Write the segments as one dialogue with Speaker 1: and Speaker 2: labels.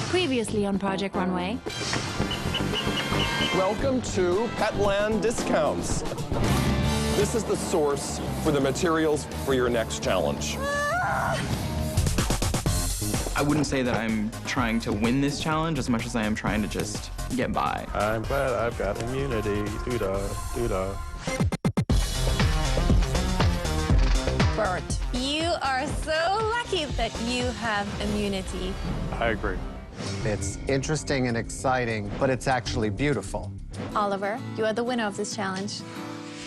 Speaker 1: Previously on Project Runway.
Speaker 2: Welcome to Petland Discounts. This is the source for the materials for your next challenge.
Speaker 3: I wouldn't say that I'm trying to win this challenge as much as I am trying to just get by.
Speaker 4: I'm glad I've got immunity. Doo-dah, doo-dah.
Speaker 5: Bert, you are so lucky that you have immunity.
Speaker 4: I agree.
Speaker 6: It's interesting and exciting, but it's actually beautiful.
Speaker 5: Oliver, you are the winner of this challenge.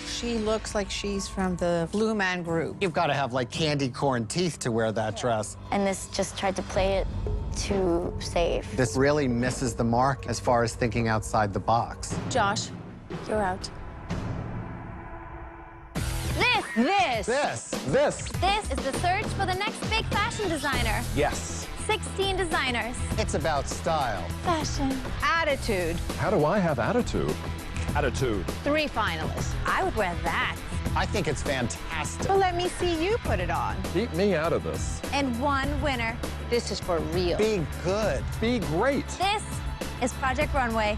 Speaker 7: She looks like she's from the Blue Man Group.
Speaker 6: You've got to have like candy corn teeth to wear that dress.
Speaker 8: And this just tried to play it too safe.
Speaker 6: This really misses the mark as far as thinking outside the box.
Speaker 5: Josh, you're out.
Speaker 6: This
Speaker 5: This is the search for the next big fashion designer.
Speaker 2: Yes.
Speaker 5: 16 designers.
Speaker 6: It's about style.
Speaker 5: Fashion.
Speaker 7: Attitude.
Speaker 2: How do I have attitude? Attitude.
Speaker 7: 3 finalists.
Speaker 5: I would wear that.
Speaker 6: I think it's fantastic.
Speaker 7: Well, let me see you put it on.
Speaker 2: Beat me out of this.
Speaker 5: And 1 winner.
Speaker 7: This is for real.
Speaker 6: Be good.
Speaker 2: Be great.
Speaker 5: This is Project Runway.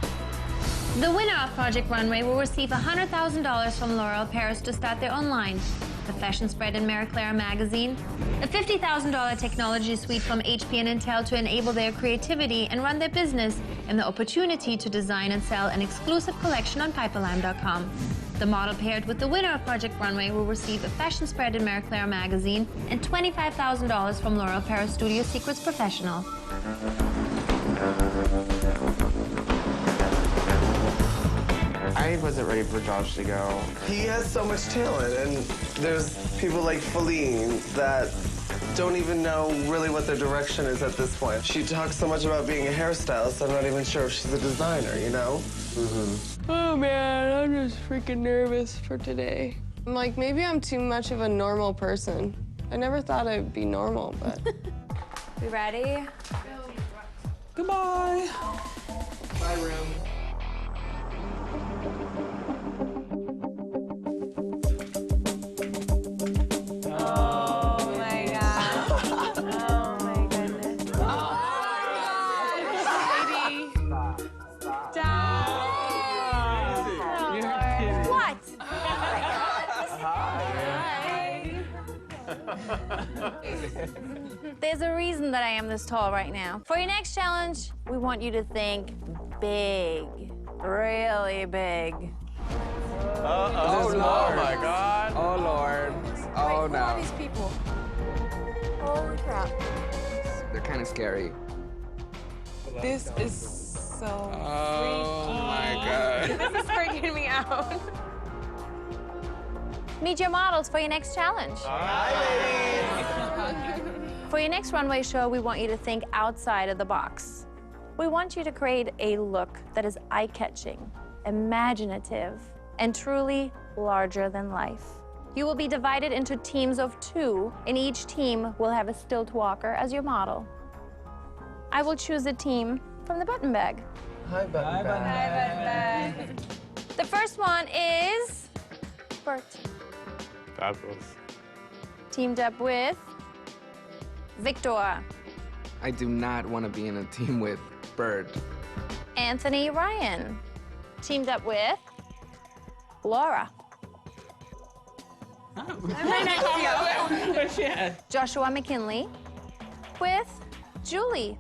Speaker 5: The winner of Project Runway will receive $100,000 from L'Oreal Paris to start their own line, the fashion spread in Marie Claire magazine, a $50,000 technology suite from HP and Intel to enable their creativity and run their business, and the opportunity to design and sell an exclusive collection on piperlime.com. The model paired with the winner of Project Runway will receive a fashion spread in Marie Claire magazine and $25,000 from L'Oreal Paris Studio Secrets Professional.
Speaker 9: I wasn't ready for Josh to go. He has so much talent, and there's people like Feline that don't even know really what their direction is at this point. She talks so much about being a hairstylist, I'm not even sure if she's a designer, you know?
Speaker 10: Oh man, I'm just freaking nervous for today. I'm like, maybe I'm too much of a normal person. I never thought I'd be normal, but.
Speaker 5: We ready?
Speaker 10: Goodbye. Bye, room.
Speaker 5: Oh my God. Oh my goodness. What? There's a reason that I am this tall right now. For your next challenge, we want you to think big, really big.
Speaker 9: Oh, Lord. My God.
Speaker 3: Oh, Lord. Oh,
Speaker 5: Who are these people? Holy crap.
Speaker 3: They're kind of scary.
Speaker 10: This is so
Speaker 3: Oh, my God.
Speaker 10: This is freaking me out.
Speaker 5: Meet your models for your next challenge. For your next runway show, we want you to think outside of the box. We want you to create a look that is eye-catching, imaginative, and truly larger than life. You will be divided into teams of 2, and each team will have a stilt walker as your model. I will choose a team from the button bag.
Speaker 9: Hi, Button Bag.
Speaker 5: The first one is Bert,
Speaker 4: Fabulous.
Speaker 5: teamed up with Victor,
Speaker 3: I do not want to be in a team with Bird.
Speaker 5: Anthony Ryan, teamed up with Laura. Joshua McKinley with Julie.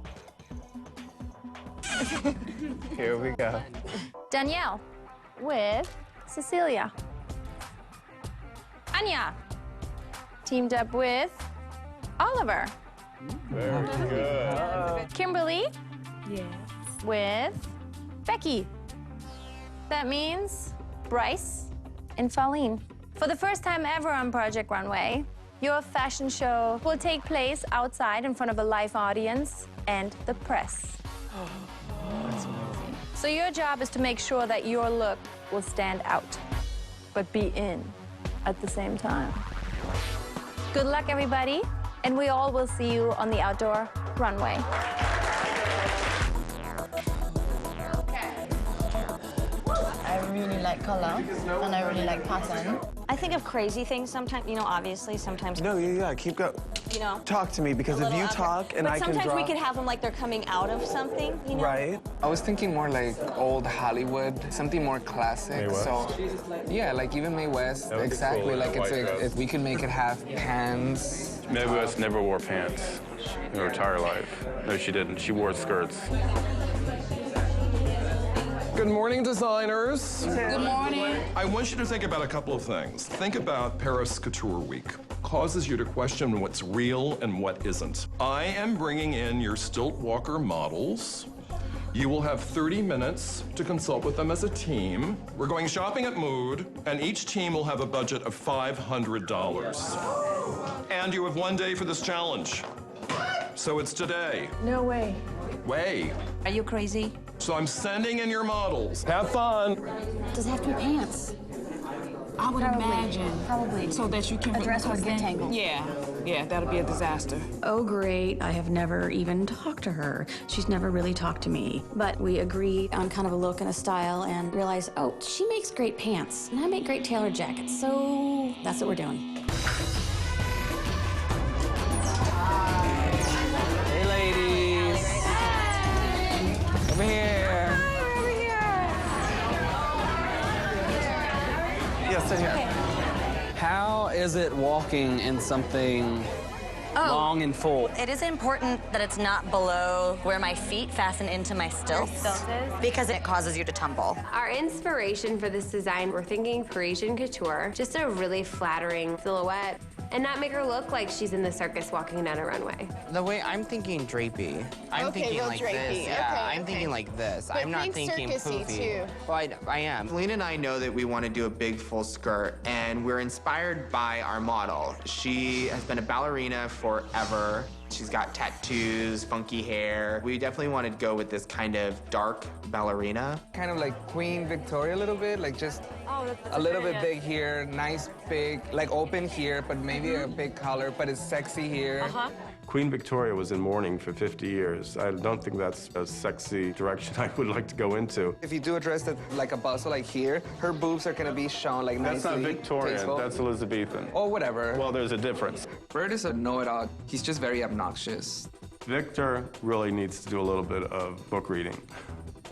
Speaker 9: Here we go.
Speaker 5: Danielle with Cecilia. Anya, teamed up with Oliver.
Speaker 4: Very good.
Speaker 5: Kimberly with Becky. That means Bryce and Faline. For the first time ever on Project Runway, your fashion show will take place outside in front of a live audience and the press.
Speaker 10: That's amazing.
Speaker 5: So your job is to make sure that your look will stand out, but be in at the same time. Good luck, everybody, and we all will see you on the outdoor runway.
Speaker 11: I really like color, and I really like pattern.
Speaker 8: I think of crazy things sometimes, you know, obviously sometimes.
Speaker 9: No, yeah, keep
Speaker 12: you know.
Speaker 9: Talk to me, because
Speaker 12: a
Speaker 9: if
Speaker 12: little
Speaker 9: you
Speaker 12: after.
Speaker 9: talk and
Speaker 12: but
Speaker 9: I can
Speaker 12: sometimes
Speaker 9: draw...
Speaker 12: we could have them like they're coming out of something, you know?
Speaker 9: Right.
Speaker 13: I was thinking more like old Hollywood, something more classic.
Speaker 4: Mae West?
Speaker 13: So, yeah, like even Mae West,
Speaker 4: That would be
Speaker 13: exactly.
Speaker 4: cool in a
Speaker 13: Like it's
Speaker 4: white dress.
Speaker 13: if we could make it have pants.
Speaker 4: Mae West never wore pants in her entire life. No, she didn't. She wore skirts.
Speaker 2: Good morning, designers.
Speaker 11: Good morning.
Speaker 2: I want you to think about a couple of things. Think about Paris Couture Week. Causes you to question what's real and what isn't. I am bringing in your stilt walker models. You will have 30 minutes to consult with them as a team. We're going shopping at Mood, and each team will have a budget of $500. And you have 1 day for this challenge. So it's today.
Speaker 11: No way.
Speaker 2: Way.
Speaker 1: Are you crazy?
Speaker 2: So I'm sending in your models. Have fun.
Speaker 1: Does it have to be pants? I would imagine. Probably. So that you can...
Speaker 11: A dress would get tangled.
Speaker 1: Yeah, that'll be a disaster. Oh, great. I have never even talked to her. She's never really talked to me. But we agreed on kind of a look and a style and realized, oh, she makes great pants, and I make great tailored jackets. So that's what we're doing.
Speaker 13: Hey, ladies. Over here.
Speaker 9: Yes, sit here.
Speaker 13: How is it walking in something long and full?
Speaker 12: It is important that it's not below where my feet fasten into my stilts because it causes you to tumble.
Speaker 14: Our inspiration for this design, we're thinking Parisian couture, just a really flattering silhouette, and not make her look like she's in the circus walking down a runway.
Speaker 13: The way I'm thinking drapey. I'm thinking
Speaker 7: real
Speaker 13: like
Speaker 7: drapey.
Speaker 13: this. Yeah,
Speaker 7: Okay,
Speaker 13: I'm thinking like this.
Speaker 7: But
Speaker 13: I'm not
Speaker 7: think
Speaker 13: thinking
Speaker 7: circusy,
Speaker 13: poofy.
Speaker 7: too.
Speaker 13: Well, I am.
Speaker 15: Lena and I know that we want to do a big full skirt, and we're inspired by our model. She has been a ballerina forever. She's got tattoos, funky hair. We definitely wanted to go with this kind of dark ballerina.
Speaker 13: Kind of like Queen Victoria a little bit, like just a little bit big here, nice big, like open here, but maybe a big collar, but it's sexy here.
Speaker 4: Queen Victoria was in mourning for 50 years. I don't think that's a sexy direction I would like to go into.
Speaker 13: If you do a dress that's like a bustle, like here, her boobs are gonna be shown like
Speaker 4: That's
Speaker 13: nicely.
Speaker 4: not Victorian,
Speaker 13: tasteful.
Speaker 4: that's Elizabethan.
Speaker 13: Or whatever.
Speaker 4: Well, there's a difference.
Speaker 13: Bird is a know-it-all. He's just very obnoxious.
Speaker 4: Victor really needs to do a little bit of book reading.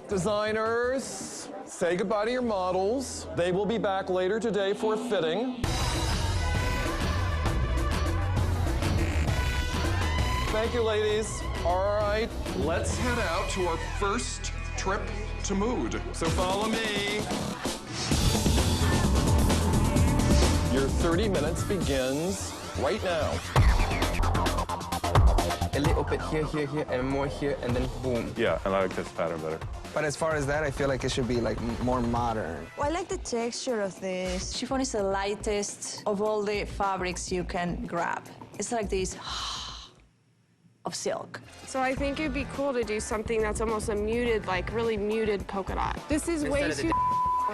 Speaker 2: Designers, say goodbye to your models. They will be back later today for fitting. Thank you, ladies. All right, let's head out to our first trip to Mood. So follow me. Your 30 minutes begins right now.
Speaker 13: A little bit here, here, here, and more here, and then boom.
Speaker 4: Yeah, I like this pattern better.
Speaker 13: But as far as that, I feel like it should be like more modern.
Speaker 11: I like the texture of this. Chiffon is the lightest of all the fabrics you can grab. It's like this of silk.
Speaker 10: So I think it'd be cool to do something that's almost a muted, like really muted polka dot. This is way
Speaker 15: Instead of the
Speaker 10: too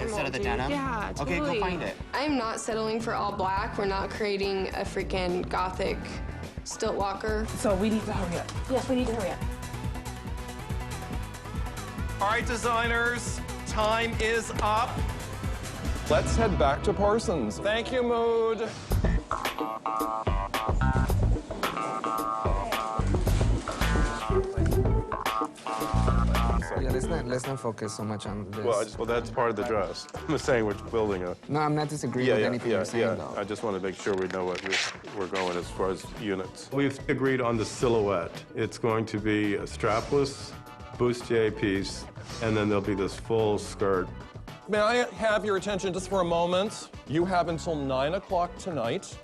Speaker 15: Instead of the
Speaker 10: dude.
Speaker 15: denim?
Speaker 10: Yeah,
Speaker 15: Okay,
Speaker 10: totally.
Speaker 15: go find it.
Speaker 10: I'm not settling for all black. We're not creating a freaking gothic stilt walker.
Speaker 11: So we need to hurry up. Yes, we need to hurry up.
Speaker 2: All right, designers, time is up. Let's head back to Parsons. Thank you, Mood.
Speaker 13: Yeah, let's not focus so much on this.
Speaker 4: Well, that's part of the dress. I'm just saying we're building a...
Speaker 13: No, I'm not disagreeing with anything you're saying, though.
Speaker 4: I just want to make sure we know what we're going as far as units. We've agreed on the silhouette. It's going to be a strapless bustier piece, and then there'll be this full skirt.
Speaker 2: May I have your attention just for a moment? You have until 9 o'clock tonight.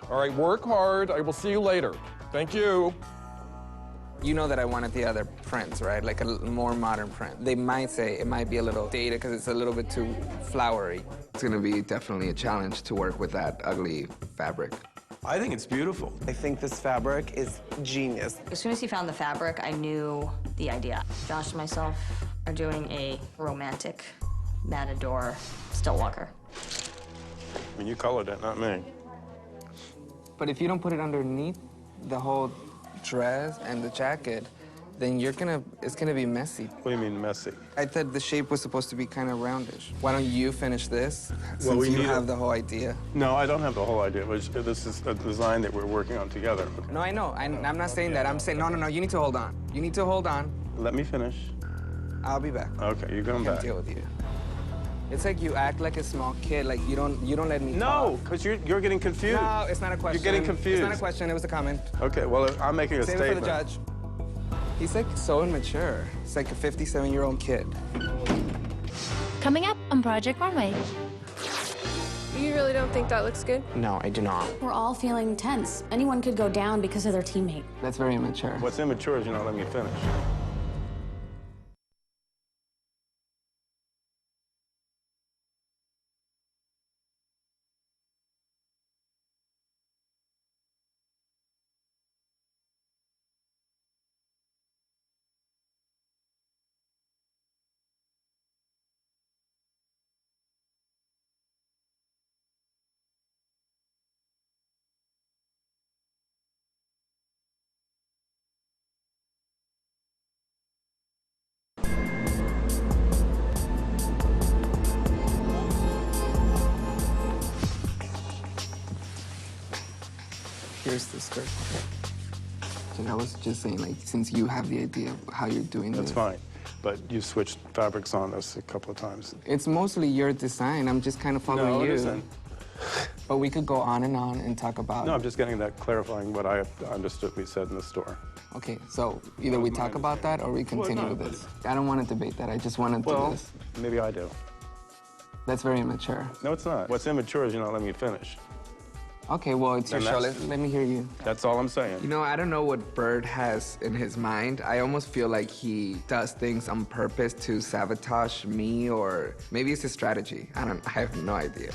Speaker 2: All right, work hard. I will see you later. Thank you.
Speaker 13: You know that I wanted the other prints, right? Like a more modern print. They might say it might be a little dated because it's a little bit too flowery. It's gonna be definitely a challenge to work with that ugly fabric.
Speaker 4: I think it's beautiful.
Speaker 9: I think this fabric is genius.
Speaker 12: As soon as he found the fabric, I knew the idea. Josh and myself are doing a romantic matador stilt walker.
Speaker 4: I mean, you colored it, not me.
Speaker 13: But if you don't put it underneath the whole dress and the jacket, then it's gonna be messy.
Speaker 4: What do you mean messy?
Speaker 13: I thought the shape was supposed to be kind of roundish. Why don't you finish this, since
Speaker 4: we
Speaker 13: you
Speaker 4: need
Speaker 13: have the whole idea?
Speaker 4: No, I don't have the whole idea. This is a design that we're working on together.
Speaker 13: No, I know. I'm not saying that. I'm saying, no, you need to hold on. You need to hold on.
Speaker 4: Let me finish.
Speaker 13: I'll be back.
Speaker 4: Okay, you're going back.
Speaker 13: I can't deal with you. It's like you act like a small kid, like you don't let me
Speaker 4: No, because you're getting confused.
Speaker 13: No, it's not a question.
Speaker 4: You're getting confused.
Speaker 13: It's not a question, it was a comment.
Speaker 4: Okay, well, I'm making a statement.
Speaker 13: Save it for the judge. He's like so immature. It's like a 57-year-old kid.
Speaker 5: Coming up on Project Runway.
Speaker 10: You really don't think that looks good?
Speaker 15: No, I do not.
Speaker 1: We're all feeling tense. Anyone could go down because of their teammate.
Speaker 13: That's very immature.
Speaker 4: What's immature is you're not letting me finish.
Speaker 13: Here's the skirt. And I was just saying, like, since you have the idea of how you're doing this.
Speaker 4: That's fine, but you've switched fabrics on us a couple of times.
Speaker 13: It's mostly your design. I'm just kind of following you.
Speaker 4: No, it isn't.
Speaker 13: But we could go on and talk about...
Speaker 4: No, I'm just getting that, clarifying what I understood we said in the store.
Speaker 13: Okay, so either we talk about that or we continue with this. I don't want to debate that. I just want to do this.
Speaker 4: Maybe I do.
Speaker 13: That's very immature.
Speaker 4: No, it's not. What's immature is you're not letting me finish.
Speaker 13: Okay, well, it's your show. Let me hear you.
Speaker 4: That's all I'm saying.
Speaker 13: You know, I don't know what Bird has in his mind. I almost feel like he does things on purpose to sabotage me, or maybe it's his strategy. I have no idea.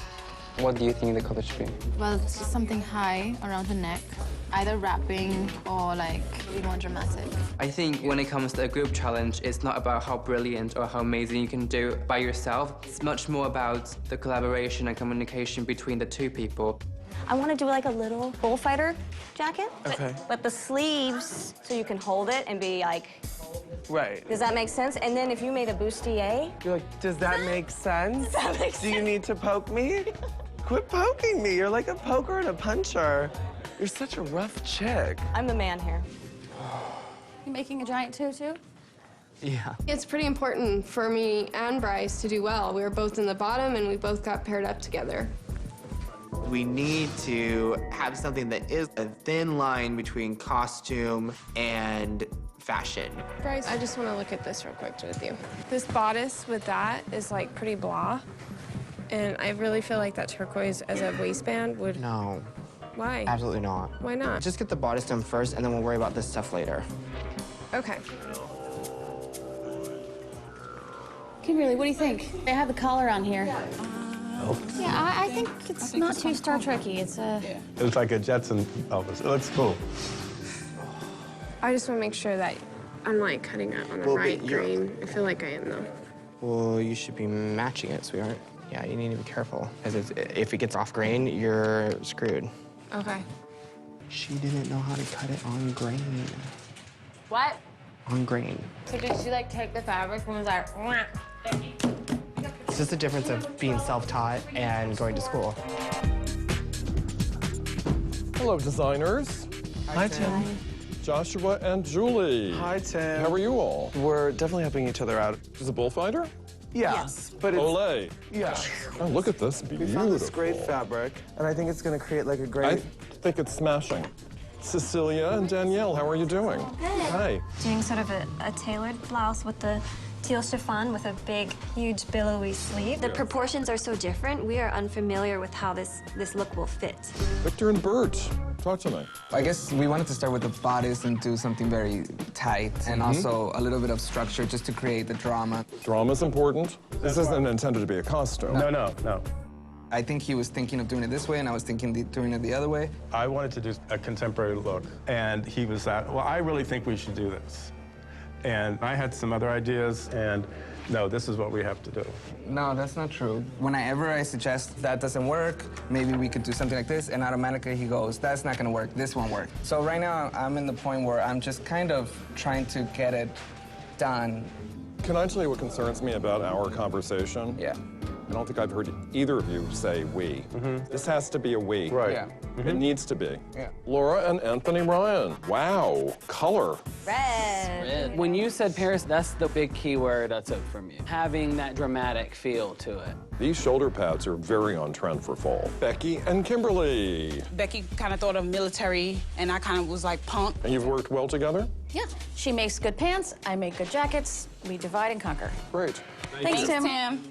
Speaker 13: What do you think the color should be?
Speaker 16: Well, it's something high around the neck, either wrapping or like be more dramatic.
Speaker 3: I think when it comes to a group challenge, it's not about how brilliant or how amazing you can do it by yourself. It's much more about the collaboration and communication between the two people.
Speaker 8: I want to do like a little bullfighter jacket.
Speaker 15: Okay.
Speaker 8: But the sleeves, so you can hold it and be like...
Speaker 15: Right.
Speaker 8: Does that make sense? And then if you made a bustier...
Speaker 15: You're like, does that make sense?
Speaker 8: Does that make sense?
Speaker 15: Do you need to poke me? Quit poking me. You're like a poker and a puncher. You're such a rough chick.
Speaker 8: I'm the man here.
Speaker 1: You making a giant tutu?
Speaker 15: Yeah.
Speaker 10: It's pretty important for me and Bryce to do well. We were both in the bottom and we both got paired up together.
Speaker 15: We need to have something that is a thin line between costume and fashion.
Speaker 10: Bryce, I just want to look at this real quick with you. This bodice with that is like pretty blah. And I really feel like that turquoise as a waistband would...
Speaker 15: No.
Speaker 10: Why?
Speaker 15: Absolutely not.
Speaker 10: Why not?
Speaker 15: Just get the bodice done first, and then we'll worry about this stuff later.
Speaker 10: Okay.
Speaker 1: Kimberly, what do you think? They have the collar on here. Yeah, I think it's not too Star Trek-y. It's a...
Speaker 4: It's like a Jetson Elvis. It looks cool.
Speaker 10: I just want to make sure that I'm like cutting it on the right grain. I feel like I am though.
Speaker 15: Well, you should be matching it, sweetheart. Yeah, you need to be careful, because if it gets off grain, you're screwed.
Speaker 10: Okay.
Speaker 15: She didn't know how to cut it on grain.
Speaker 14: What?
Speaker 15: On grain.
Speaker 14: So did she like take the fabric and was like, wah?
Speaker 15: It's just the difference of being self-taught and going to school.
Speaker 2: Hello, designers.
Speaker 15: Hi, Tim.
Speaker 2: Joshua and Julie.
Speaker 15: Hi, Tim.
Speaker 2: How are you all?
Speaker 15: We're definitely helping each other out.
Speaker 2: Is a bullfighter?
Speaker 15: Yeah,
Speaker 11: Yes.
Speaker 15: but it's...
Speaker 2: Olay.
Speaker 15: Yeah.
Speaker 2: Oh, look at this.
Speaker 15: We
Speaker 2: Beautiful.
Speaker 15: found this great fabric, and I think it's going to create like a
Speaker 2: I
Speaker 15: great...
Speaker 2: think it's smashing. Cecilia and Danielle, how are you doing? Hi.
Speaker 5: Doing sort of a tailored blouse with the teal chiffon with a big, huge, billowy sleeve.
Speaker 8: The proportions are so different. We are unfamiliar with how this look will fit.
Speaker 2: Victor and Bert, talk to me.
Speaker 13: I guess we wanted to start with the bodice and do something very tight and also a little bit of structure just to create the drama.
Speaker 2: Drama's important. This isn't intended to be a costume.
Speaker 4: No.
Speaker 13: I think he was thinking of doing it this way, and I was thinking doing it the other way.
Speaker 4: I wanted to do a contemporary look, and he was well, I really think we should do this. And I had some other ideas, and no, this is what we have to do.
Speaker 13: No, that's not true. Whenever I suggest that doesn't work, maybe we could do something like this, and automatically he goes, that's not gonna work, this won't work. So right now, I'm in the point where I'm just kind of trying to get it done.
Speaker 2: Can I tell you what concerns me about our conversation?
Speaker 13: Yeah.
Speaker 2: I don't think I've heard either of you say we. This has to be a we.
Speaker 4: Right.
Speaker 13: Yeah.
Speaker 2: It needs to be.
Speaker 13: Yeah.
Speaker 2: Laura and Anthony Ryan. Wow. Color.
Speaker 12: Red.
Speaker 17: When you said Paris, that's the big key word I took from you. Having that dramatic feel to it.
Speaker 2: These shoulder pads are very on trend for fall. Becky and Kimberly.
Speaker 18: Becky kind of thought of military, and I kind of was like punk.
Speaker 2: And you've worked well together?
Speaker 1: Yeah, she makes good pants, I make good jackets. We divide and conquer.
Speaker 2: Great.
Speaker 1: Thanks, Tim.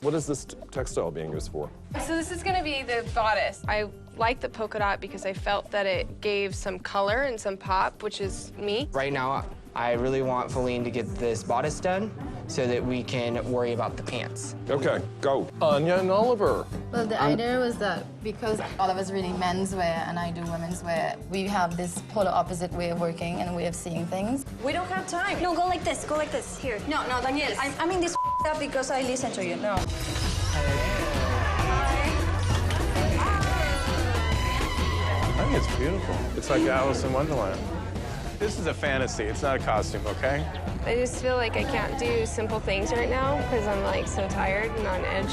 Speaker 2: What is this textile being used for?
Speaker 10: So this is gonna be the bodice. I like the polka dot because I felt that it gave some color and some pop, which is me.
Speaker 15: Right now, I really want Feline to get this bodice done so that we can worry about the pants.
Speaker 2: Okay, go. Anya and Oliver.
Speaker 16: Well, the idea was that because Oliver's really menswear and I do women's wear, we have this polar opposite way of working and way of seeing things.
Speaker 11: We don't have time.
Speaker 8: No, go like this. Go like this. Here.
Speaker 11: No, Daniel, I'm in this up because I listen to you. No.
Speaker 4: I think it's beautiful. It's like Alice in Wonderland. This is a fantasy. It's not a costume, okay?
Speaker 10: I just feel like I can't do simple things right now because I'm like so tired and on edge.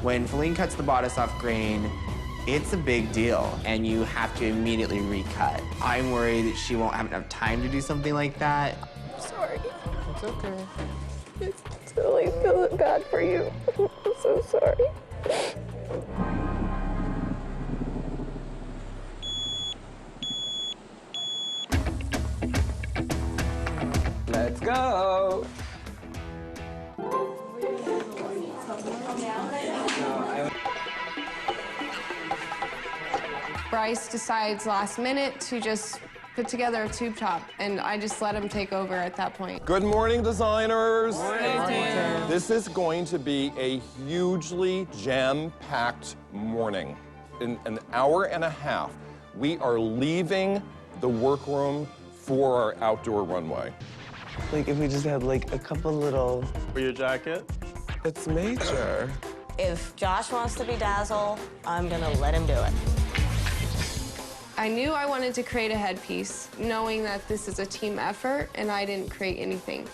Speaker 15: When Feline cuts the bodice off grain, it's a big deal, and you have to immediately recut. I'm worried that she won't have enough time to do something like that.
Speaker 10: Sorry.
Speaker 4: It's okay.
Speaker 10: It's really feeling bad for you. I'm so sorry.
Speaker 3: Let's go.
Speaker 10: Bryce decides last minute to just put together a tube top, and I just let him take over at that point.
Speaker 2: Good morning, designers. This is going to be a hugely jam-packed morning. In an hour and a half, we are leaving the workroom for our outdoor runway.
Speaker 9: Like, if we just had, like, a couple little...
Speaker 4: For your jacket?
Speaker 9: It's major.
Speaker 12: If Josh wants to be Dazzle, I'm gonna let him do it.
Speaker 10: I knew I wanted to create a headpiece, knowing that this is a team effort, and I didn't create anything.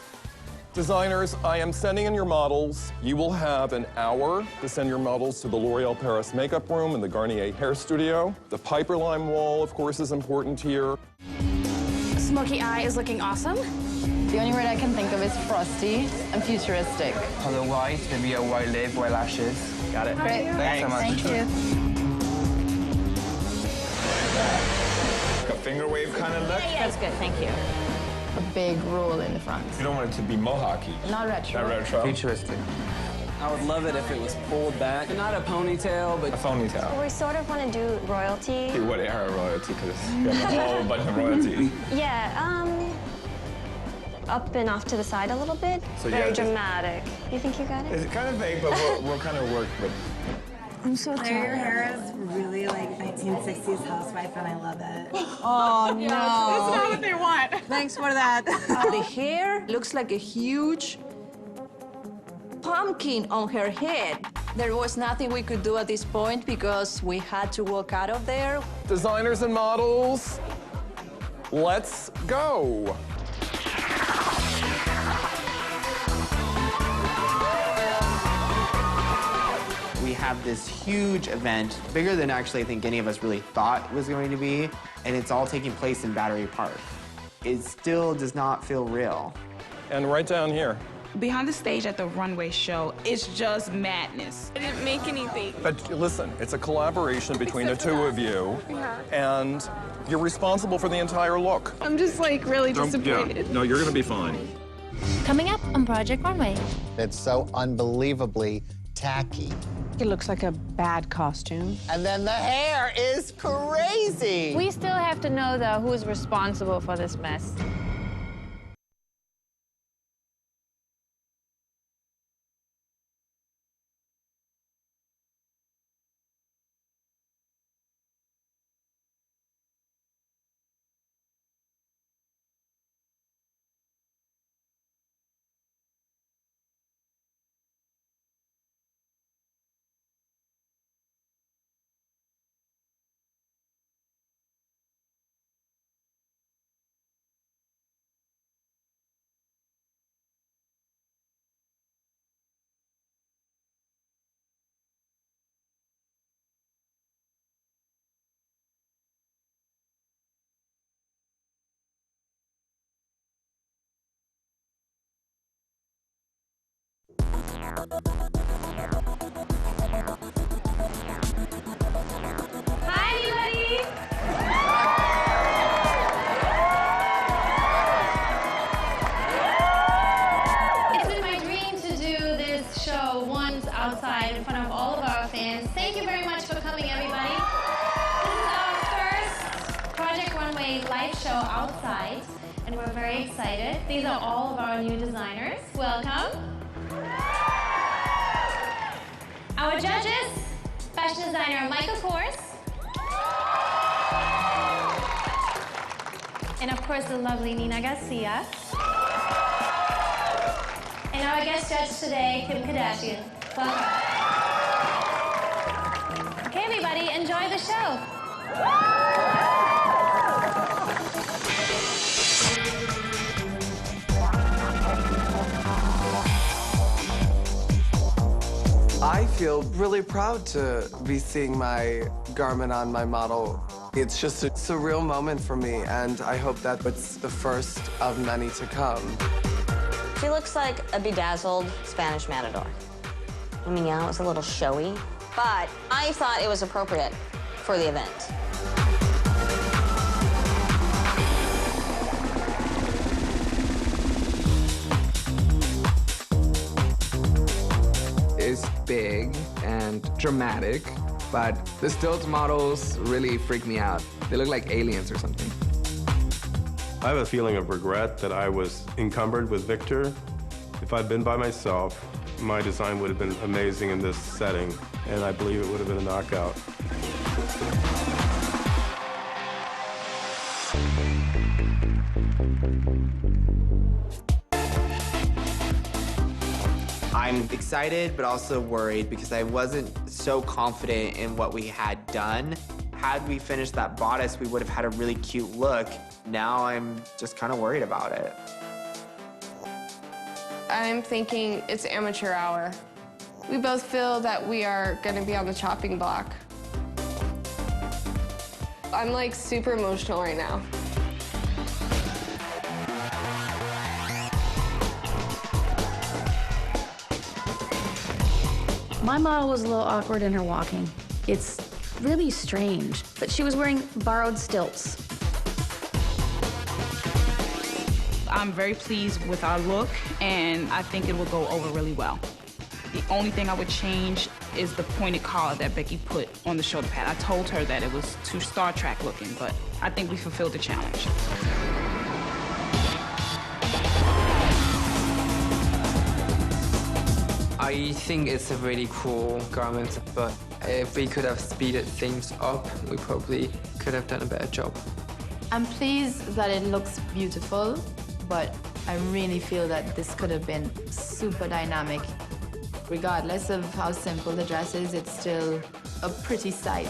Speaker 2: Designers, I am sending in your models. You will have an hour to send your models to the L'Oreal Paris makeup room and the Garnier hair studio. The Piperlime wall, of course, is important here.
Speaker 1: Smoky eye is looking awesome.
Speaker 16: The only word I can think of is frosty and futuristic.
Speaker 3: Otherwise, maybe a white lip, white lashes. Got it.
Speaker 16: Great.
Speaker 3: Thanks so much.
Speaker 16: Thank you.
Speaker 19: A finger wave kind of look?
Speaker 12: That's good, thank you.
Speaker 16: A big roll in the front.
Speaker 19: You don't want it to be mohawky.
Speaker 16: Not retro.
Speaker 19: Not retro.
Speaker 3: Futuristic.
Speaker 17: I would love it if it was pulled back. Not a ponytail, but
Speaker 19: A ponytail.
Speaker 8: We sort of want to do royalty.
Speaker 19: What era royalty? Because you have a whole bunch of royalty.
Speaker 8: Yeah, up and off to the side a little bit.
Speaker 19: So
Speaker 8: Very
Speaker 19: yeah, just-
Speaker 8: dramatic. You think you got it?
Speaker 19: It's kind of vague, but we'll kind of work with.
Speaker 8: I'm so
Speaker 20: Claire, your
Speaker 8: tired.
Speaker 20: hair is really like 1960s housewife, and I love it.
Speaker 11: Oh, no.
Speaker 20: That's not what
Speaker 11: they want. Thanks for that. The hair looks like a huge pumpkin on her head. There was nothing we could do at this point because we had to walk out of there.
Speaker 2: Designers and models, let's go.
Speaker 15: We have this huge event, bigger than actually I think any of us really thought was going to be, and it's all taking place in Battery Park. It still does not feel real.
Speaker 2: And right down here.
Speaker 18: Behind the stage at the runway show, it's just madness.
Speaker 10: I didn't make anything.
Speaker 2: But listen, it's a collaboration between the two of you, and you're responsible for the entire look.
Speaker 10: I'm just like really disappointed.
Speaker 2: No, you're gonna be fine.
Speaker 5: Coming up on Project Runway.
Speaker 6: It's so unbelievably tacky.
Speaker 7: It looks like a bad costume.
Speaker 6: And then the hair is crazy.
Speaker 5: We still have to know, though, who's responsible for this mess. Hi, everybody! It's been my dream to do this show once outside in front of all of our fans. Thank you very much for coming, everybody. This is our first Project Runway live show outside, and we're very excited. These are all of our new designers. Welcome. Our judges, fashion designer Michael Kors, and of course the lovely Nina Garcia, and our guest judge today, Kim Kardashian. Welcome. Okay, everybody, enjoy the show.
Speaker 9: I feel really proud to be seeing my garment on my model. It's just a surreal moment for me, and I hope that it's the first of many to come.
Speaker 12: She looks like a bedazzled Spanish matador. I mean, yeah, it was a little showy, but I thought it was appropriate for the event.
Speaker 13: It's big and dramatic, but the stilt models really freak me out. They look like aliens or something.
Speaker 4: I have a feeling of regret that I was encumbered with Victor. If I'd been by myself, my design would have been amazing in this setting, and I believe it would have been a knockout.
Speaker 15: I'm excited, but also worried because I wasn't so confident in what we had done. Had we finished that bodice, we would have had a really cute look. Now I'm just kind of worried about it.
Speaker 10: I'm thinking it's amateur hour. We both feel that we are gonna be on the chopping block. I'm like super emotional right now.
Speaker 1: My model was a little awkward in her walking. It's really strange, but she was wearing borrowed stilts.
Speaker 18: I'm very pleased with our look, and I think it will go over really well. The only thing I would change is the pointed collar that Becky put on the shoulder pad. I told her that it was too Star Trek looking, but I think we fulfilled the challenge.
Speaker 3: I think it's a really cool garment, but if we could have speeded things up, we probably could have done a better job.
Speaker 16: I'm pleased that it looks beautiful, but I really feel that this could have been super dynamic. Regardless of how simple the dress is, it's still a pretty sight.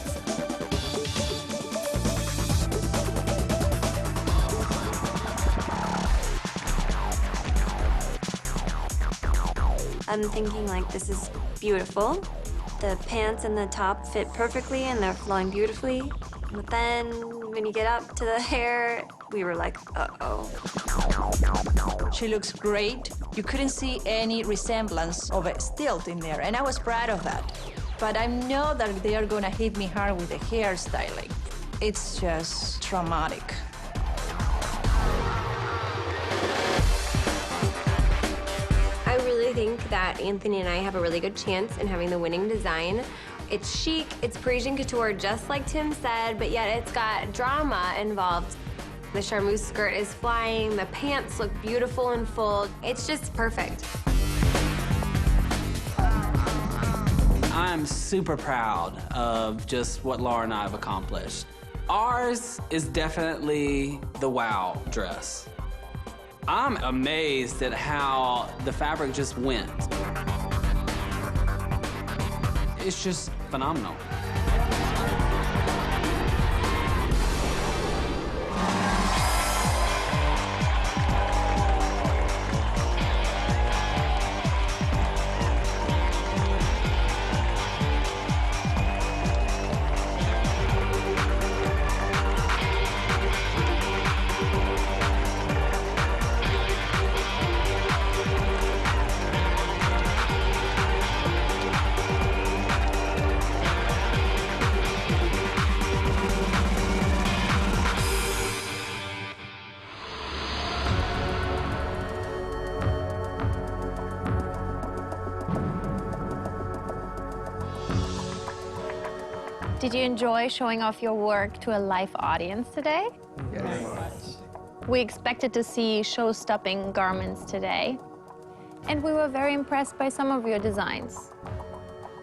Speaker 8: I'm thinking like this is beautiful. The pants and the top fit perfectly and they're flowing beautifully. But then when you get up to the hair, we were like, uh-oh.
Speaker 11: She looks great. You couldn't see any resemblance of a stilt in there, and I was proud of that. But I know that they are gonna hit me hard with the hairstyling. It's just traumatic.
Speaker 14: I really think that Anthony and I have a really good chance in having the winning design. It's chic, it's Parisian couture, just like Tim said, but yet it's got drama involved. The charmeuse skirt is flying, the pants look beautiful and full. It's just perfect.
Speaker 17: I'm super proud of just what Laura and I have accomplished. Ours is definitely the wow dress. I'm amazed at how the fabric just went. It's just phenomenal.
Speaker 5: Did you enjoy showing off your work to a live audience today?
Speaker 13: Yes.
Speaker 5: We expected to see show-stopping garments today, and we were very impressed by some of your designs.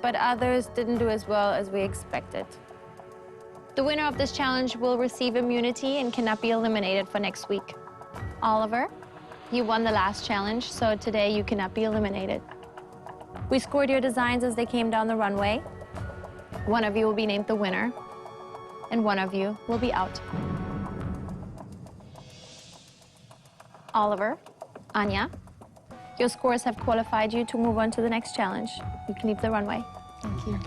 Speaker 5: But others didn't do as well as we expected. The winner of this challenge will receive immunity and cannot be eliminated for next week. Oliver, you won the last challenge, so today you cannot be eliminated. We scored your designs as they came down the runway. One of you will be named the winner, and one of you will be out. Oliver, Anya, your scores have qualified you to move on to the next challenge. You can leave the runway.
Speaker 16: Thank you.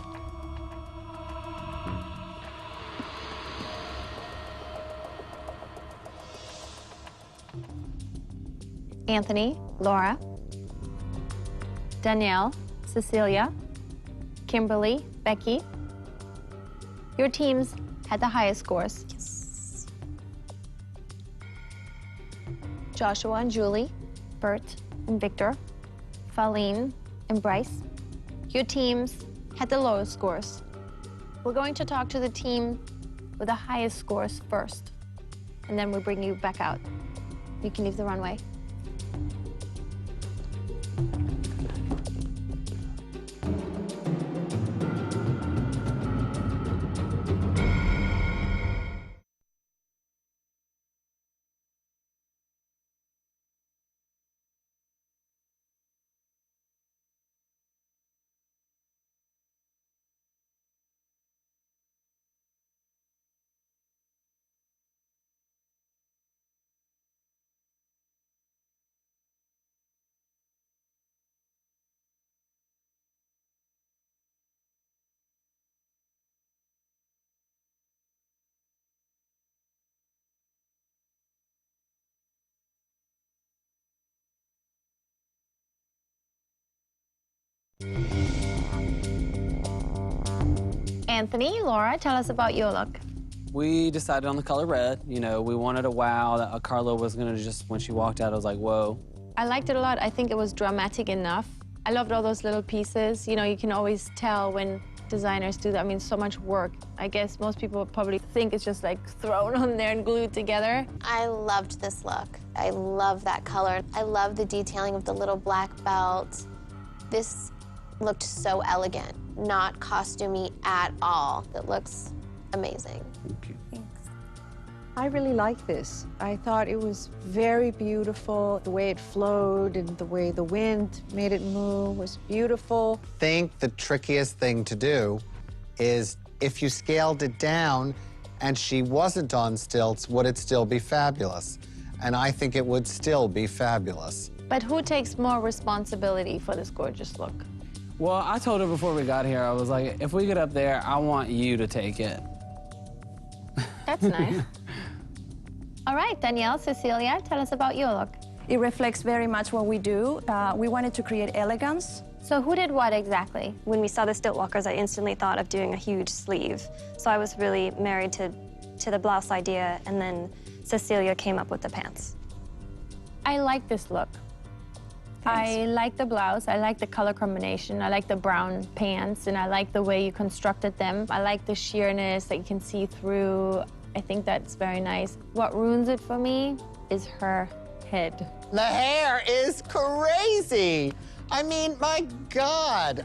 Speaker 5: Anthony, Laura, Danielle, Cecilia, Kimberly, Becky. Your teams had the highest scores. Yes. Joshua and Julie, Bert and Victor, Faline and Bryce. Your teams had the lowest scores. We're going to talk to the team with the highest scores first, and then we'll bring you back out. You can leave the runway. Anthony, Laura, tell us about your look.
Speaker 17: We decided on the color red. You know, we wanted a wow that Carla was gonna just, when she walked out, I was like, whoa.
Speaker 5: I liked it a lot. I think it was dramatic enough. I loved all those little pieces. You know, you can always tell when designers do that. I mean, so much work. I guess most people would probably think it's just like thrown on there and glued together.
Speaker 21: I loved this look. I love that color. I love the detailing of the little black belt. This looked so elegant, not costumey at all. It looks amazing.
Speaker 22: Thank you. Thanks. I really like this. I thought it was very beautiful. The way it flowed and the way the wind made it move was beautiful.
Speaker 6: I think the trickiest thing to do is if you scaled it down and she wasn't on stilts, would it still be fabulous? And I think it would still be fabulous.
Speaker 5: But who takes more responsibility for this gorgeous look?
Speaker 17: Well, I told her before we got here, I was like, if we get up there, I want you to take it.
Speaker 5: That's nice. All right, Danielle, Cecilia, tell us about your look.
Speaker 23: It reflects very much what we do. We wanted to create elegance.
Speaker 5: So who did what exactly?
Speaker 8: When we saw the stilt walkers, I instantly thought of doing a huge sleeve. So I was really married to the blouse idea, and then Cecilia came up with the pants.
Speaker 5: I like this look.
Speaker 23: Thanks.
Speaker 5: I like the blouse, I like the color combination, I like the brown pants, and I like the way you constructed them. I like the sheerness that you can see through. I think that's very nice. What ruins it for me is her head.
Speaker 6: The hair is crazy. I mean, my God.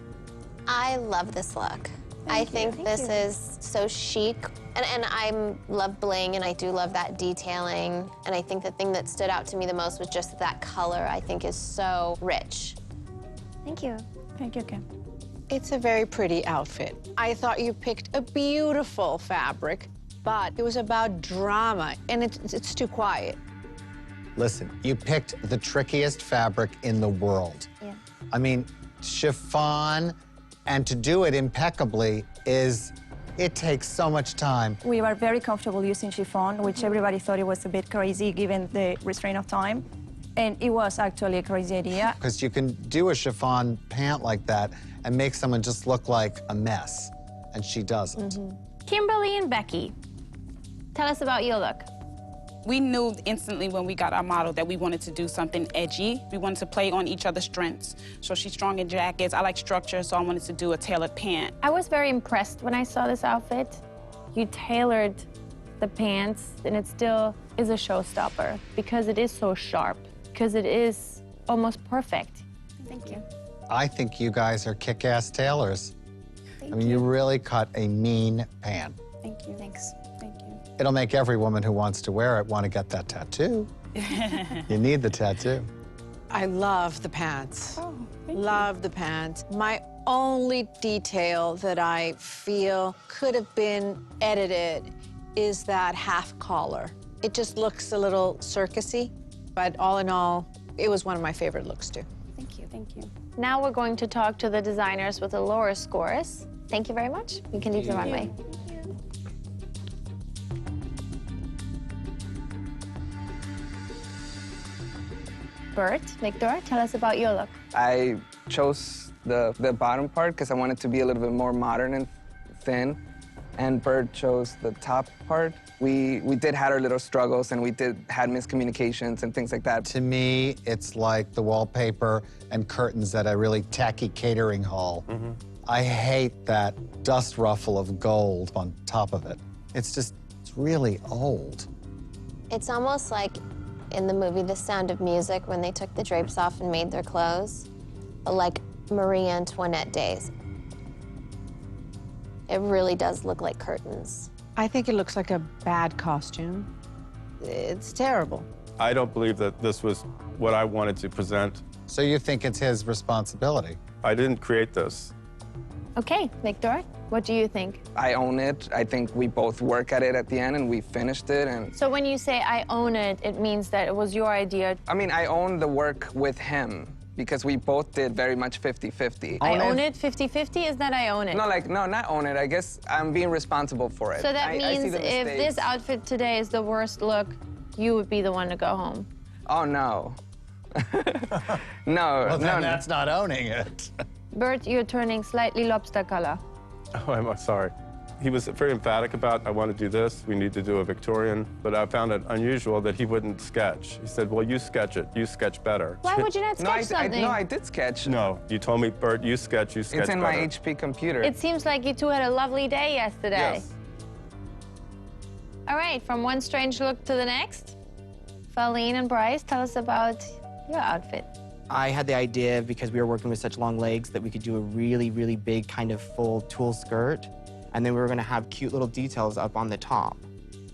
Speaker 21: I love this look. I think this is so chic. And I love bling, and I do love that detailing. And I think the thing that stood out to me the most was just that color, I think, is so rich.
Speaker 8: Thank you.
Speaker 23: Thank you, Kim.
Speaker 22: It's a very pretty outfit. I thought you picked a beautiful fabric, but it was about drama, and it's too quiet.
Speaker 6: Listen, you picked the trickiest fabric in the world.
Speaker 21: Yeah.
Speaker 6: I mean, chiffon, and to do it impeccably it takes so much time.
Speaker 23: We were very comfortable using chiffon, which everybody thought it was a bit crazy given the restraint of time. And it was actually a crazy idea.
Speaker 6: Because you can do a chiffon pant like that and make someone just look like a mess, and she doesn't.
Speaker 5: Kimberly and Becky, tell us about your look.
Speaker 18: We knew instantly when we got our model that we wanted to do something edgy. We wanted to play on each other's strengths. So she's strong in jackets. I like structure, so I wanted to do a tailored pant.
Speaker 5: I was very impressed when I saw this outfit. You tailored the pants, and it still is a showstopper because it is so sharp, because it is almost perfect.
Speaker 18: Thank you.
Speaker 6: I think you guys are kick-ass tailors. I mean, you really cut a mean pant.
Speaker 18: Thank you. Thanks. Thank you.
Speaker 6: It'll make every woman who wants to wear it want to get that tattoo. You need the tattoo.
Speaker 7: I love the pants.
Speaker 18: Oh,
Speaker 7: love the pants. My only detail that I feel could have been edited is that half collar. It just looks a little circusy, but all in all, it was one of my favorite looks too.
Speaker 18: Thank you. Thank you.
Speaker 5: Now we're going to talk to the designers with the lower scores. Thank you very much. You can leave the runway. Bert, Victor, tell us about your look.
Speaker 13: I chose the bottom part because I wanted to be a little bit more modern and thin. And Bert chose the top part. We did have our little struggles, and we had miscommunications and things like that.
Speaker 6: To me, it's like the wallpaper and curtains at a really tacky catering hall. I hate that dust ruffle of gold on top of it. It's really old.
Speaker 21: It's almost like in the movie The Sound of Music when they took the drapes off and made their clothes, but like Marie Antoinette days. It really does look like curtains.
Speaker 22: I think it looks like a bad costume. It's terrible.
Speaker 4: I don't believe that this was what I wanted to present.
Speaker 6: So you think it's his responsibility?
Speaker 4: I didn't create this.
Speaker 5: Okay, Victor, what do you think?
Speaker 13: I own it. I think we both work at it at the end, and we finished it. And
Speaker 5: So when you say I own it, it means that it was your idea.
Speaker 13: I mean, I own the work with him because we both did very much 50-50.
Speaker 5: I own it 50-50? Is that I own it?
Speaker 13: No, not own it. I guess I'm being responsible for it.
Speaker 5: So that
Speaker 13: I see
Speaker 5: means
Speaker 13: the
Speaker 5: if
Speaker 13: mistakes.
Speaker 5: this outfit today is the worst look, you would be the one to go home.
Speaker 13: Oh, no. No,
Speaker 6: Well, then
Speaker 13: no.
Speaker 6: that's not owning it.
Speaker 5: Bert, you're turning slightly lobster color.
Speaker 4: Oh, I'm sorry. He was very emphatic about, I want to do this, we need to do a Victorian, but I found it unusual that he wouldn't sketch. He said, well, you sketch it, you sketch better.
Speaker 5: Why would you not sketch something?
Speaker 13: No, I did sketch.
Speaker 4: No, you told me, Bert, you sketch
Speaker 13: It's in
Speaker 4: better.
Speaker 13: my HP computer.
Speaker 5: It seems like you two had a lovely day yesterday.
Speaker 4: Yes.
Speaker 5: All right, from one strange look to the next. Farlene and Bryce, tell us about your outfit.
Speaker 2: I had the idea, because we were working with such long legs, that we could do a really, really big kind of full tulle skirt, and then we were gonna have cute little details up on the top.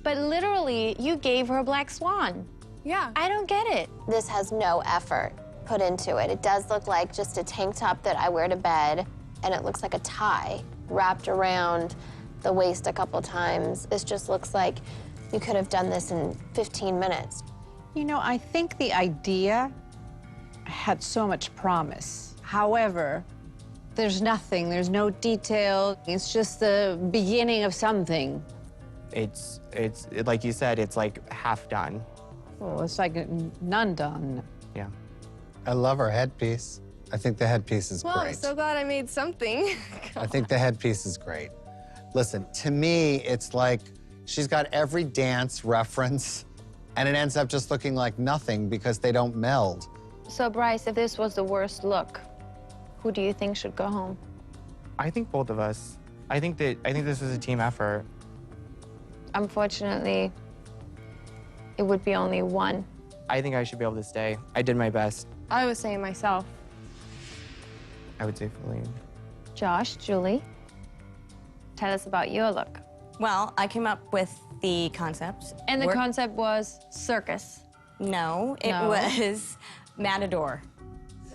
Speaker 5: But literally, you gave her a black swan.
Speaker 21: Yeah.
Speaker 5: I don't get it.
Speaker 21: This has no effort put into it. It does look like just a tank top that I wear to bed, and it looks like a tie wrapped around the waist a couple times. This just looks like you could have done this in 15 minutes.
Speaker 22: You know, I think the idea had so much promise. However, there's nothing, there's no detail. It's just the beginning of something.
Speaker 2: It's like you said, it's like half done.
Speaker 22: Well, it's like none done.
Speaker 2: Yeah.
Speaker 6: I love her headpiece. I think the headpiece is
Speaker 10: Well, I'm
Speaker 6: great.
Speaker 10: so glad I made something.
Speaker 6: I think the headpiece is great. Listen, to me, it's like she's got every dance reference, and it ends up just looking like nothing because they don't meld.
Speaker 5: So, Bryce, if this was the worst look, who do you think should go home?
Speaker 2: I think both of us. I think this was a team effort.
Speaker 5: Unfortunately, it would be only one.
Speaker 2: I think I should be able to stay. I did my best.
Speaker 10: I was saying myself.
Speaker 2: I would say Farlene.
Speaker 5: Josh, Julie, tell us about your look.
Speaker 12: Well, I came up with the concept.
Speaker 5: And the concept was circus.
Speaker 12: No, it
Speaker 5: No.
Speaker 12: was Matador.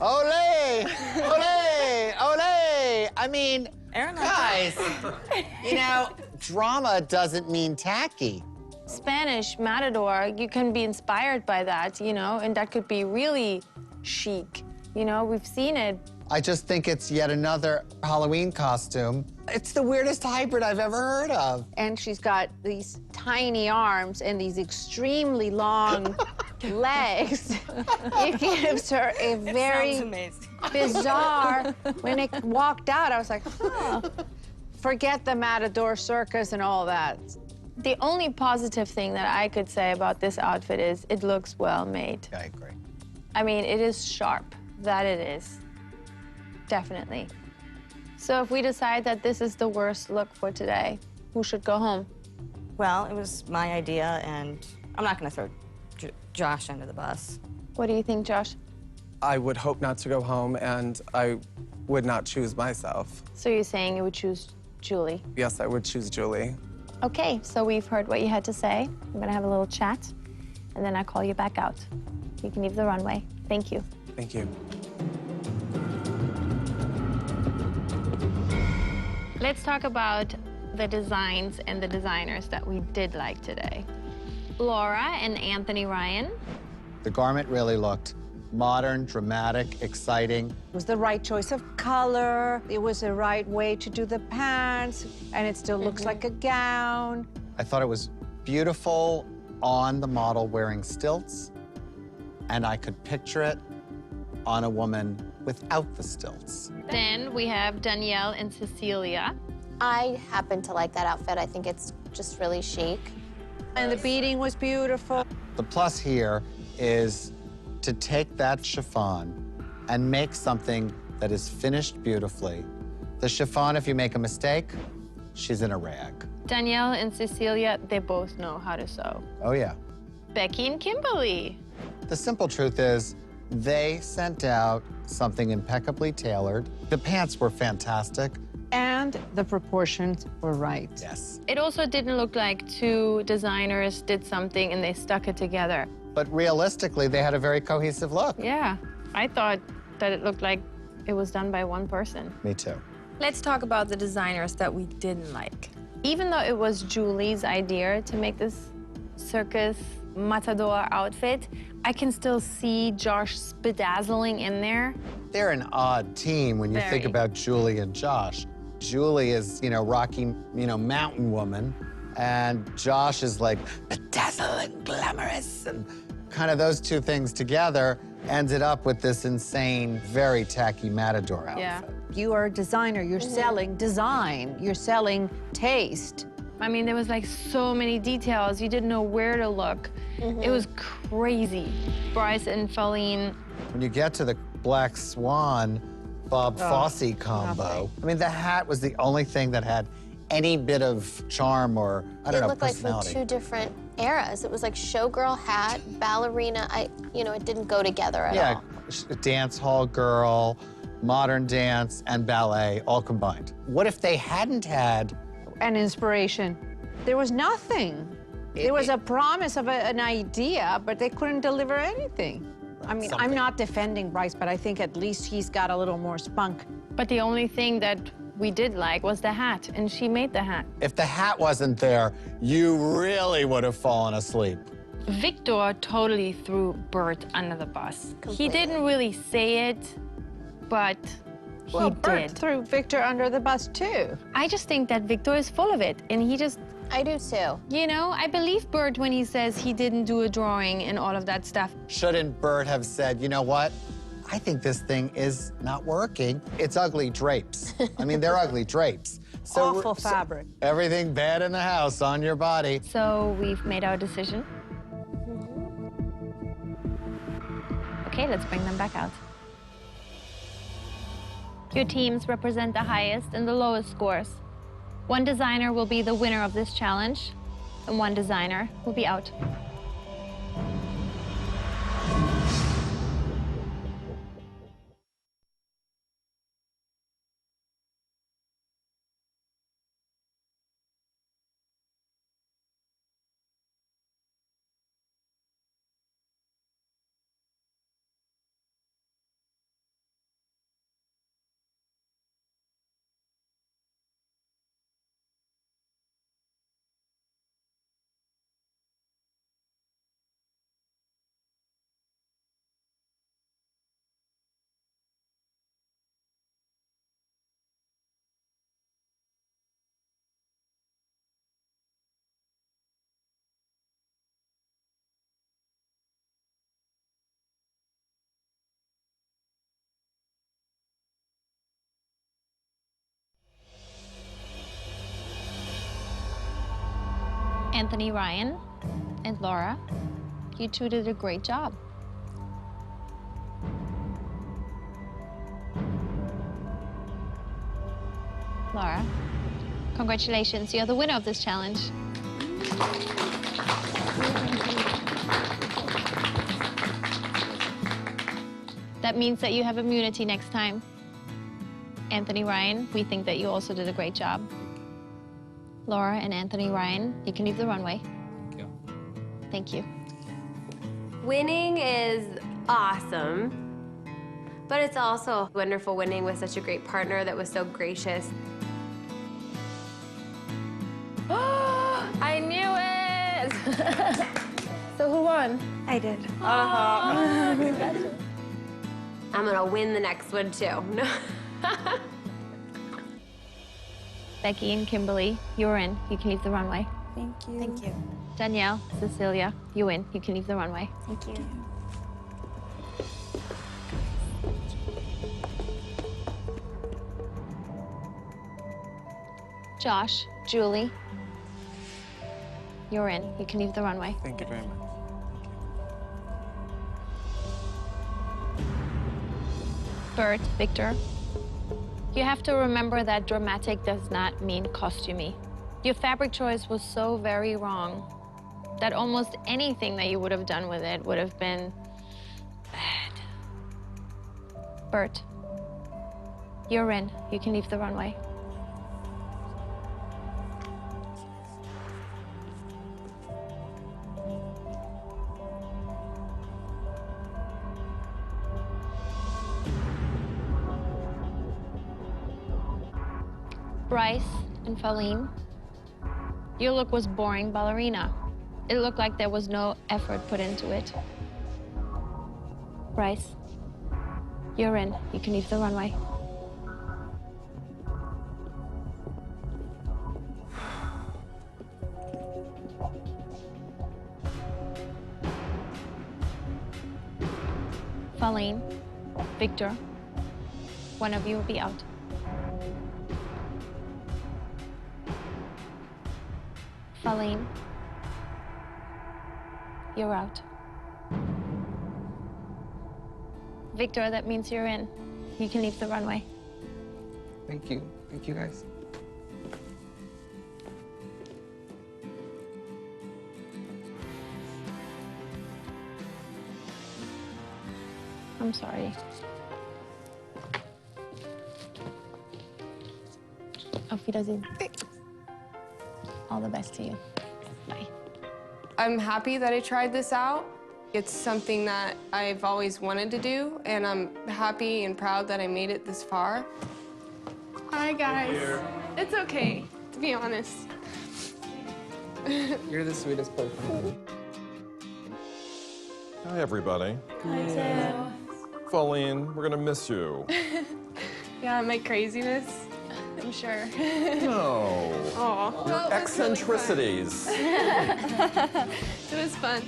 Speaker 6: Ole! Ole! Ole! I mean, guys, you know, drama doesn't mean tacky.
Speaker 5: Spanish matador, you can be inspired by that, you know, and that could be really chic. You know, we've seen it.
Speaker 6: I just think it's yet another Halloween costume. It's the weirdest hybrid I've ever heard of.
Speaker 22: And she's got these tiny arms and these extremely long legs. It gives her a very bizarre, when it walked out, I was like, huh. Forget the Matador circus and all that.
Speaker 10: The only positive thing that I could say about this outfit is it looks well made.
Speaker 6: I agree.
Speaker 10: I mean, it is sharp. That it is. Definitely. So if we decide that this is the worst look for today, who should go home?
Speaker 12: Well, it was my idea, and I'm not going to throw Josh under the bus.
Speaker 10: What do you think, Josh?
Speaker 9: I would hope not to go home, and I would not choose myself.
Speaker 10: So you're saying you would choose Julie?
Speaker 9: Yes, I would choose Julie.
Speaker 10: Okay, so we've heard what you had to say. I'm gonna have a little chat, and then I'll call you back out. You can leave the runway. Thank you.
Speaker 9: Thank you.
Speaker 10: Let's talk about the designs and the designers that we did like today. Laura and Anthony Ryan.
Speaker 6: The garment really looked modern, dramatic, exciting.
Speaker 22: It was the right choice of color. It was the right way to do the pants, and it still looks like a gown.
Speaker 6: I thought it was beautiful on the model wearing stilts, and I could picture it on a woman without the stilts.
Speaker 10: Then we have Danielle and Cecilia.
Speaker 21: I happen to like that outfit. I think it's just really chic.
Speaker 22: And the beading was beautiful.
Speaker 6: The plus here is to take that chiffon and make something that is finished beautifully. The chiffon, if you make a mistake, she's in a rag.
Speaker 10: Danielle and Cecilia, they both know how to sew.
Speaker 6: Oh, yeah.
Speaker 10: Becky and Kimberly.
Speaker 6: The simple truth is they sent out something impeccably tailored. The pants were fantastic.
Speaker 22: And the proportions were right.
Speaker 6: Yes.
Speaker 10: It also didn't look like two designers did something and they stuck it together.
Speaker 6: But realistically, they had a very cohesive look.
Speaker 10: Yeah, I thought that it looked like it was done by one person.
Speaker 6: Me too.
Speaker 10: Let's talk about the designers that we didn't like. Even though it was Julie's idea to make this circus matador outfit, I can still see Josh bedazzling in there.
Speaker 6: They're an odd team when you think about Julie and Josh. Julie is, rocky, mountain woman, and Josh is like bedazzling, glamorous, and kind of those two things together ended up with this insane, very tacky matador outfit.
Speaker 10: Yeah.
Speaker 22: You are a designer. You're selling design. You're selling taste.
Speaker 10: I mean, there was like so many details. You didn't know where to look. It was crazy. Bryce and Faline.
Speaker 6: When you get to the Black Swan, Bob Fosse combo, I mean, the hat was the only thing that had any bit of charm or, I don't know,
Speaker 21: It looked like from
Speaker 6: personality.
Speaker 21: two different eras. It was like showgirl hat, ballerina. It didn't go together at all.
Speaker 6: Dance hall girl, modern dance, and ballet all combined. What if they hadn't had
Speaker 22: An inspiration. There was nothing. There was a promise of an idea, but they couldn't deliver anything. I mean, I'm not defending Bryce, but I think at least he's got a little more spunk.
Speaker 10: But the only thing that we did like was the hat, and she made the hat.
Speaker 6: If the hat wasn't there, you really would have fallen asleep.
Speaker 10: Victor totally threw Bert under the bus. He didn't really say it, but he
Speaker 22: Bert
Speaker 10: did.
Speaker 22: threw Victor under the bus, too.
Speaker 10: I just think that Victor is full of it, and he just...
Speaker 21: I do, too.
Speaker 10: I believe Bert when he says he didn't do a drawing and all of that stuff.
Speaker 6: Shouldn't Bert have said, you know what? I think this thing is not working. It's ugly drapes. I mean, they're ugly drapes. So
Speaker 22: Awful fabric.
Speaker 6: Everything bad in the house on your body.
Speaker 10: So we've made our decision. Okay, let's bring them back out. Your teams represent the highest and the lowest scores. One designer will be the winner of this challenge, and one designer will be out.
Speaker 5: Anthony Ryan and Laura, you two did a great job. Laura, congratulations, you're the winner of this challenge. That means that you have immunity next time. Anthony Ryan, we think that you also did a great job. Laura and Anthony Ryan, you can leave the runway.
Speaker 3: Thank you.
Speaker 5: Thank you.
Speaker 14: Winning is awesome, but it's also wonderful winning with such a great partner that was so gracious.
Speaker 10: I knew it! So who won?
Speaker 14: I did. I'm gonna win the next one too.
Speaker 5: Becky and Kimberly, you're in. You can leave the runway.
Speaker 8: Thank you. Thank you.
Speaker 5: Danielle, Cecilia, you win. You can leave the runway.
Speaker 8: Thank you.
Speaker 5: Josh, Julie, you're in. You can leave the runway.
Speaker 9: Thank you very much.
Speaker 5: Bert, Victor, you have to remember that dramatic does not mean costumey. Your fabric choice was so very wrong that almost anything that you would have done with it would have been bad. Bert, you're in. You can leave the runway. Bryce and Faline, your look was boring ballerina. It looked like there was no effort put into it. Bryce, you're in. You can leave the runway. Faline, Victor, one of you will be out. Faline, you're out. Victor, that means you're in. You can leave the runway.
Speaker 13: Thank you. Thank you, guys.
Speaker 5: I'm sorry. Auf Wiedersehen. All the best to you. Bye.
Speaker 15: I'm happy that I tried this out. It's something that I've always wanted to do, and I'm happy and proud that I made it this far. Hi, guys. It's okay, to be honest.
Speaker 13: You're the sweetest person.
Speaker 19: Hi, everybody.
Speaker 15: Hi, Tim.
Speaker 19: Faline, we're gonna miss you.
Speaker 15: Yeah, my craziness, I'm sure.
Speaker 19: No.
Speaker 15: Aw.
Speaker 19: Your eccentricities.
Speaker 15: It was fun.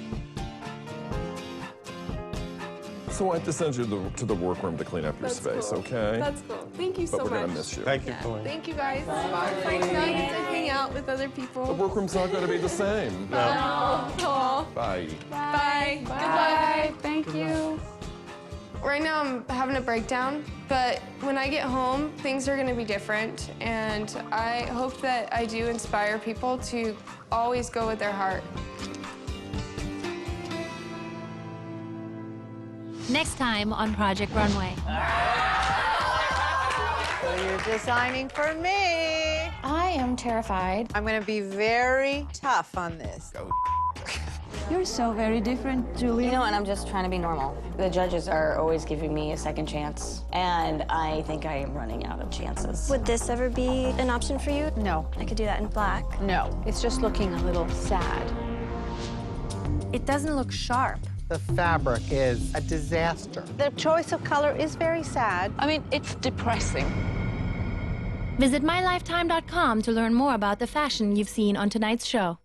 Speaker 19: So I have to send you to the workroom to clean up your
Speaker 15: That's
Speaker 19: space,
Speaker 15: cool.
Speaker 19: okay?
Speaker 15: That's cool. Thank you so
Speaker 19: but
Speaker 15: much.
Speaker 19: we're gonna miss you.
Speaker 4: Thank you,
Speaker 15: Yeah.
Speaker 4: Faline.
Speaker 15: Thank you, guys.
Speaker 19: Bye,
Speaker 15: Now I get
Speaker 19: Faline.
Speaker 15: to hang out with other people.
Speaker 19: The workroom's not gonna be the same.
Speaker 15: Aw.
Speaker 19: Bye.
Speaker 15: Bye. Goodbye. Thank you. Right now I'm having a breakdown, but when I get home, things are gonna be different, and I hope that I do inspire people to always go with their heart.
Speaker 5: Next time on Project Runway.
Speaker 22: So you're designing for me.
Speaker 1: I am terrified.
Speaker 22: I'm going to be very tough on this.
Speaker 8: You're so very different, Julie.
Speaker 12: You know, and I'm just trying to be normal. The judges are always giving me a second chance, and I think I am running out of chances.
Speaker 8: Would this ever be an option for you?
Speaker 22: No.
Speaker 8: I could do that in black.
Speaker 22: No, it's just looking a little sad.
Speaker 5: It doesn't look sharp.
Speaker 6: The fabric is a disaster.
Speaker 22: The choice of color is very sad.
Speaker 10: I mean, it's depressing.
Speaker 5: Visit mylifetime.com to learn more about the fashion you've seen on tonight's show.